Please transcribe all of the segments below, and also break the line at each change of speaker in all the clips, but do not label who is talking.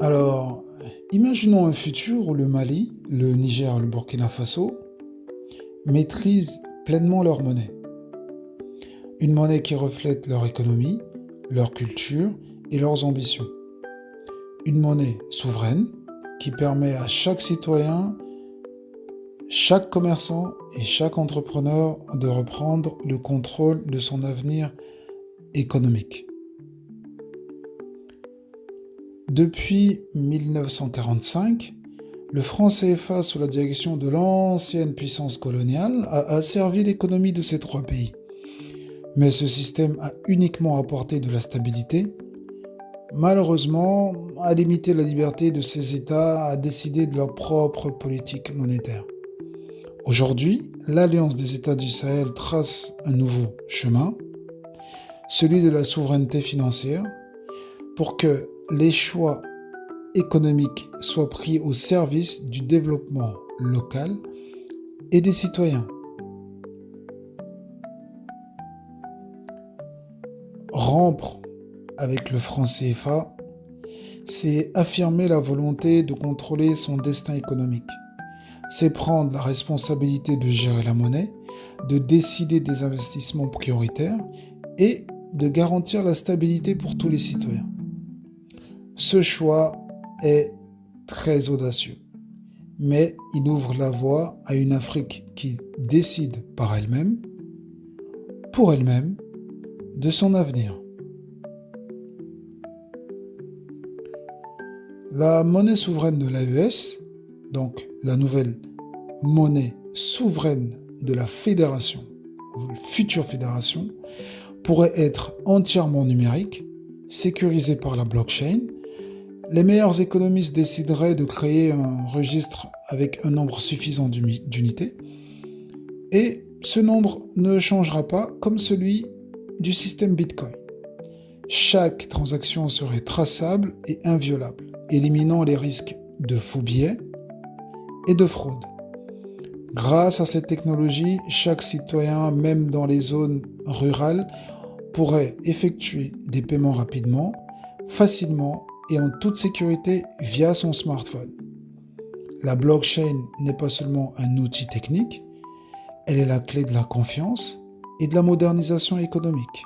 Alors, imaginons un futur où le Mali, le Niger, le Burkina Faso maîtrisent pleinement leur monnaie. Une monnaie qui reflète leur économie, leur culture et leurs ambitions. Une monnaie souveraine qui permet à chaque citoyen, chaque commerçant et chaque entrepreneur de reprendre le contrôle de son avenir économique. Depuis 1945, le franc CFA sous la direction de l'ancienne puissance coloniale a asservi l'économie de ces trois pays. Mais ce système a uniquement apporté de la stabilité, malheureusement a limité la liberté de ces États à décider de leur propre politique monétaire. Aujourd'hui, l'Alliance des États du Sahel trace un nouveau chemin, celui de la souveraineté financière, pour que les choix économiques soient pris au service du développement local et des citoyens. Rompre avec le franc CFA, c'est affirmer la volonté de contrôler son destin économique. C'est prendre la responsabilité de gérer la monnaie, de décider des investissements prioritaires et de garantir la stabilité pour tous les citoyens. Ce choix est très audacieux, mais il ouvre la voie à une Afrique qui décide par elle-même, pour elle-même, de son avenir. La monnaie souveraine de l'AES, donc la nouvelle monnaie souveraine de la fédération, ou future fédération, pourrait être entièrement numérique, sécurisée par la blockchain. Les meilleurs économistes décideraient de créer un registre avec un nombre suffisant d'unités, et ce nombre ne changera pas comme celui du système Bitcoin. Chaque transaction serait traçable et inviolable, éliminant les risques de faux billets et de fraude. Grâce à cette technologie, chaque citoyen, même dans les zones rurales, pourrait effectuer des paiements rapidement, facilement et en toute sécurité via son smartphone. La blockchain n'est pas seulement un outil technique, elle est la clé de la confiance et de la modernisation économique.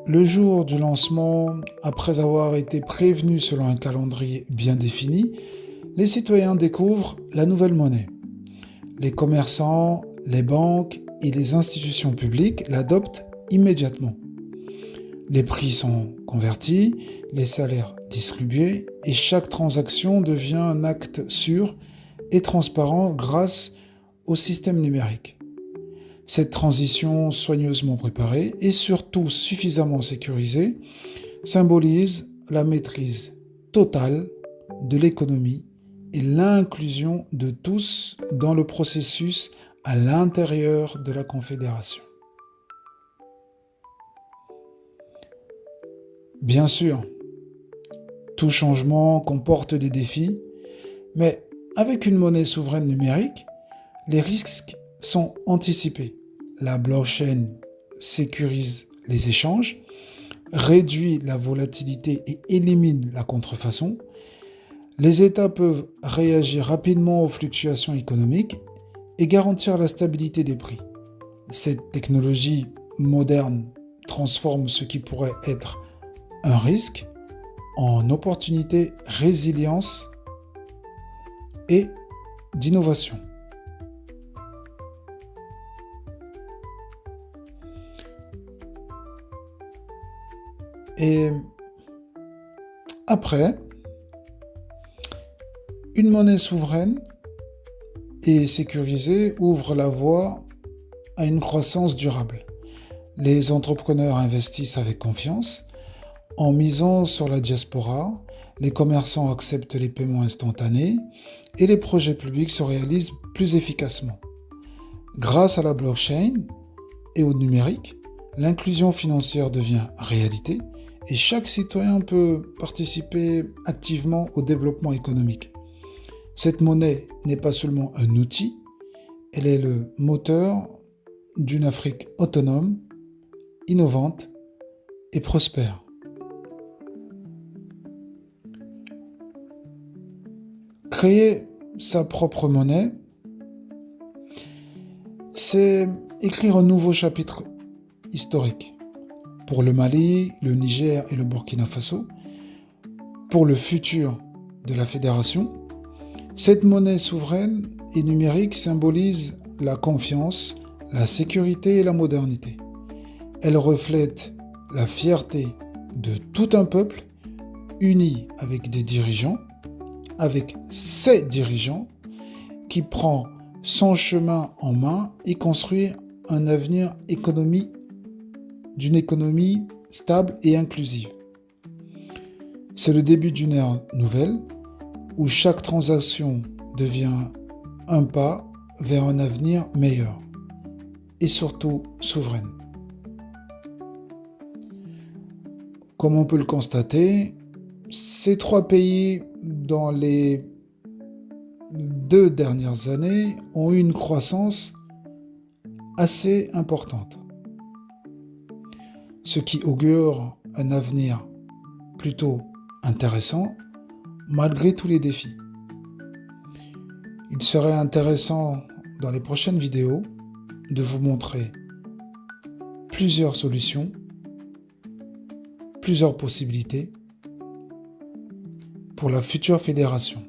Le jour du lancement, après avoir été prévenus selon un calendrier bien défini, les citoyens découvrent la nouvelle monnaie. Les commerçants, les banques et les institutions publiques l'adoptent immédiatement. Les prix sont convertis, les salaires distribués et chaque transaction devient un acte sûr et transparent grâce au système numérique. Cette transition soigneusement préparée et surtout suffisamment sécurisée symbolise la maîtrise totale de l'économie et l'inclusion de tous dans le processus à l'intérieur de la Confédération. Bien sûr, tout changement comporte des défis, mais avec une monnaie souveraine numérique, les risques sont anticipés. La blockchain sécurise les échanges, réduit la volatilité et élimine la contrefaçon. Les États peuvent réagir rapidement aux fluctuations économiques et garantir la stabilité des prix. Cette technologie moderne transforme ce qui pourrait être un risque en opportunité, résilience et d'innovation. Et après, une monnaie souveraine et sécurisée ouvre la voie à une croissance durable. Les entrepreneurs investissent avec confiance. En misant sur la diaspora, les commerçants acceptent les paiements instantanés et les projets publics se réalisent plus efficacement. Grâce à la blockchain et au numérique, l'inclusion financière devient réalité et chaque citoyen peut participer activement au développement économique. Cette monnaie n'est pas seulement un outil, elle est le moteur d'une Afrique autonome, innovante et prospère. Créer sa propre monnaie, c'est écrire un nouveau chapitre historique pour le Mali, le Niger et le Burkina Faso, pour le futur de la fédération. Cette monnaie souveraine et numérique symbolise la confiance, la sécurité et la modernité. Elle reflète la fierté de tout un peuple uni avec des dirigeants, avec ses dirigeants, qui prend son chemin en main et construit un avenir d'une économie stable et inclusive. C'est le début d'une ère nouvelle où chaque transaction devient un pas vers un avenir meilleur et surtout souveraine. Comme on peut le constater, ces trois pays, dans les 2 dernières années, ont eu une croissance assez importante, ce qui augure un avenir plutôt intéressant malgré tous les défis. Il serait intéressant dans les prochaines vidéos de vous montrer plusieurs solutions, plusieurs possibilités pour la future fédération.